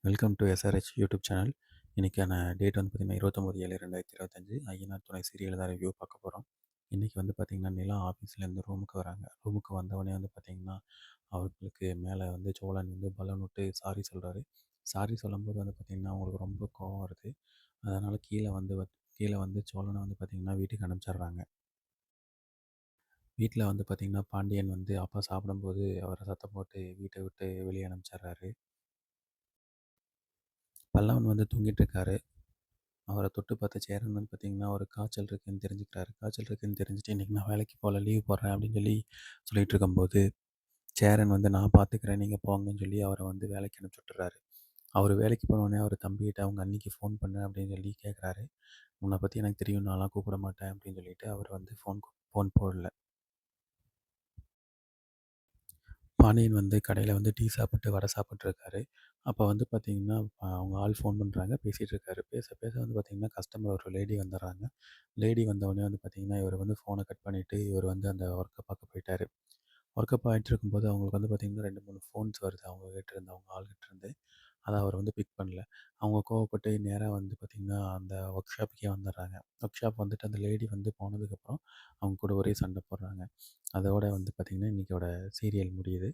Welcome to SRH YouTube channel. இன்றைக்கான date வந்து பார்த்திங்கன்னா 29/7/2025 ஐயனார் துணை சீரியல் தான் ரிவ்யூ பார்க்க போகிறோம். இன்றைக்கி வந்து பார்த்திங்கன்னா நிலா ஆஃபீஸ்லேருந்து ரூமுக்கு வராங்க. ரூமுக்கு வந்தவொடனே வந்து பார்த்திங்கன்னா அவர்களுக்கு மேலே வந்து சோழன் வந்து பலூன் விட்டு சாரி சொல்கிறாரு. சாரி சொல்லும்போது வந்து பார்த்திங்கன்னா அவங்களுக்கு ரொம்ப கோவம் வருது. அதனால் கீழே வந்து சோழனை வந்து பார்த்திங்கன்னா வீட்டுக்கு அனுப்பிச்சிடுறாங்க. வீட்டில் வந்து பார்த்திங்கன்னா பாண்டியன் வந்து அப்பா சாப்பிடும்போது அவரை சத்தம் போட்டு வீட்டை விட்டு வெளியே அனுப்பிச்சிடுறாரு. பல்லவன் வந்து தூங்கிட்டு இருக்காரு. அவர தொட்டு பார்த்த சேரன் வந்து பார்த்தீங்கன்னா, ஒரு காய்ச்சல் இருக்குன்னு தெரிஞ்சுக்கிறாரு. காய்ச்சல் இருக்குன்னு தெரிஞ்சுட்டு, "இன்னைக்கு நான் வேலைக்கு போகல, லீவ் போடுறேன்" அப்படின்னு சொல்லி சொல்லிட்டு இருக்கும்போது, சேரன் வந்து, "நான் பார்த்துக்கிறேன், நீங்க போங்கன்னு" சொல்லி அவர வந்து வேலைக்கு அனுப்பிச்சு விட்டுர்றாரு. அவரு வேலைக்கு போனோனே அவர் தம்பிகிட்ட, "அவங்க அண்ணிக்கு ஃபோன் பண்ணு" அப்படின்னு சொல்லி கேட்குறாரு. "உன்ன பத்தி எனக்கு தெரியும், நான்லாம் கூப்பிட மாட்டேன்" அப்படின்னு சொல்லிட்டு அவர் வந்து ஃபோன் போடல. பாண்டியன் வந்து கடையில வந்து டீ சாப்பிட்டு, வடை சாப்பிட்டுருக்காரு. அப்போ வந்து பார்த்தீங்கன்னா, அவங்க ஆள் ஃபோன் பண்ணுறாங்க. பேசிகிட்டு இருக்காரு. பேச பேச வந்து பார்த்தீங்கன்னா, கஸ்டமர் ஒரு லேடி வந்துடுறாங்க. லேடி வந்தவுடனே வந்து பார்த்தீங்கன்னா, இவர் வந்து ஃபோனை கட் பண்ணிவிட்டு, இவர் வந்து அந்த ஒர்க்கை பார்க்க போயிட்டாரு. ஒர்க்கை பார்த்துட்டுருக்கும்போது அவங்களுக்கு வந்து பார்த்தீங்கன்னா, 2, 3 ஃபோன்ஸ் வருது அவங்க ஆள்கிட்ட இருந்து. அத அவர் வந்து பிக் பண்ணல. அவங்க கோவப்பட்டு நேரா வந்து பார்த்தீங்கன்னா, அந்த ஒர்க் ஷாப்புக்கே வந்துடுறாங்க. ஒர்க் ஷாப் வந்துட்டு அந்த லேடி வந்து போனதுக்கப்புறம், அவங்க கூட ஒரே சண்டை போடுறாங்க. அதோட வந்து பார்த்தீங்கன்னா, இன்னைக்கோட சீரியல் முடியுது.